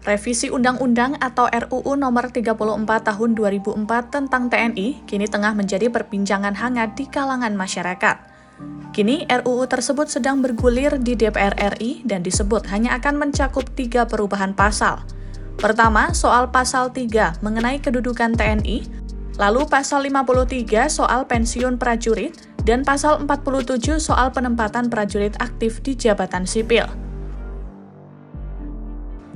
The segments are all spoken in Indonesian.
Revisi Undang-Undang atau RUU Nomor 34 Tahun 2004 tentang TNI kini tengah menjadi perbincangan hangat di kalangan masyarakat. Kini RUU tersebut sedang bergulir di DPR RI dan disebut hanya akan mencakup 3 perubahan pasal. Pertama, soal pasal 3 mengenai kedudukan TNI, lalu pasal 53 soal pensiun prajurit, dan pasal 47 soal penempatan prajurit aktif di jabatan sipil.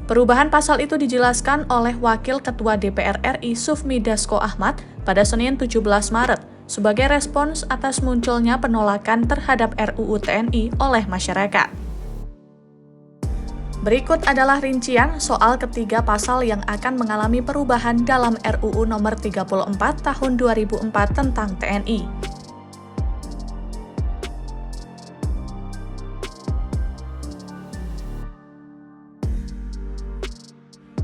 Perubahan pasal itu dijelaskan oleh Wakil Ketua DPR RI Sufmi Dasko Ahmad pada Senin 17 Maret sebagai respons atas munculnya penolakan terhadap RUU TNI oleh masyarakat. Berikut adalah rincian soal ketiga pasal yang akan mengalami perubahan dalam RUU Nomor 34 Tahun 2004 tentang TNI.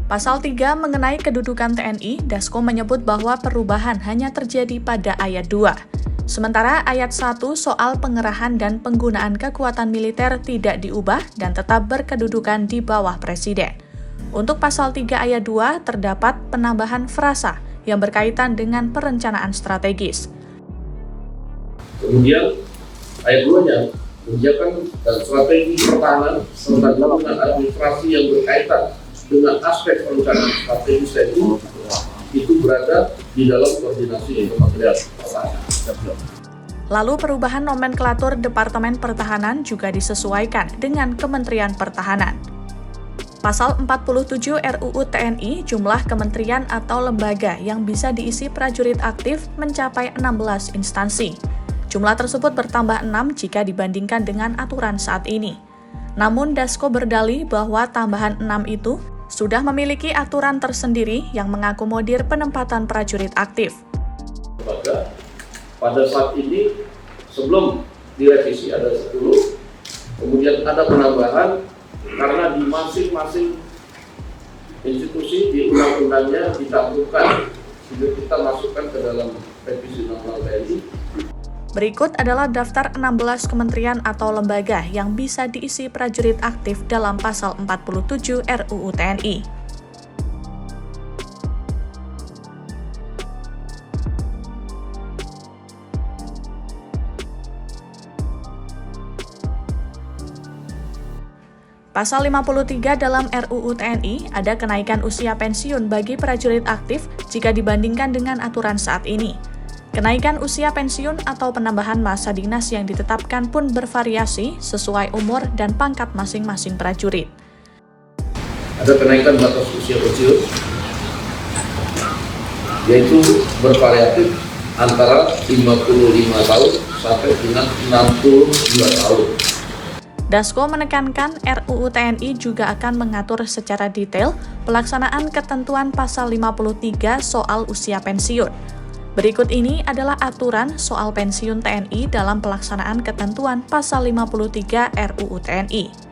Pasal 3 mengenai kedudukan TNI, Dasko menyebut bahwa perubahan hanya terjadi pada ayat 2. Sementara ayat 1 soal pengerahan dan penggunaan kekuatan militer tidak diubah dan tetap berkedudukan di bawah Presiden. Untuk pasal 3 ayat 2 terdapat penambahan frasa yang berkaitan dengan perencanaan strategis. Kemudian ayat 2-nya, kebijakan dan strategi pertahanan serta dukungan administrasi yang berkaitan dengan aspek perencanaan strategis itu berada di dalam koordinasi Kementerian Pertahanan. Lalu perubahan nomenklatur Departemen Pertahanan juga disesuaikan dengan Kementerian Pertahanan. Pasal 47 RUU TNI, jumlah kementerian atau lembaga yang bisa diisi prajurit aktif mencapai 16 instansi. Jumlah tersebut bertambah 6 jika dibandingkan dengan aturan saat ini. Namun Dasko berdalih bahwa tambahan 6 itu sudah memiliki aturan tersendiri yang mengakomodir penempatan prajurit aktif. Pada saat ini, sebelum direvisi ada 10, kemudian ada penambahan karena di masing-masing institusi di undang-undangnya dicantumkan, sehingga kita masukkan ke dalam revisi Undang-Undang TNI. Berikut adalah daftar 16 kementerian atau lembaga yang bisa diisi prajurit aktif dalam pasal 47 RUU TNI. Pasal 53 dalam RUU TNI ada kenaikan usia pensiun bagi prajurit aktif jika dibandingkan dengan aturan saat ini. Kenaikan usia pensiun atau penambahan masa dinas yang ditetapkan pun bervariasi sesuai umur dan pangkat masing-masing prajurit. Ada kenaikan batas usia pensiun, yaitu bervariatif antara 55 tahun sampai dengan 62 tahun. Dasko menekankan RUU TNI juga akan mengatur secara detail pelaksanaan ketentuan pasal 53 soal usia pensiun. Berikut ini adalah aturan soal pensiun TNI dalam pelaksanaan ketentuan pasal 53 RUU TNI.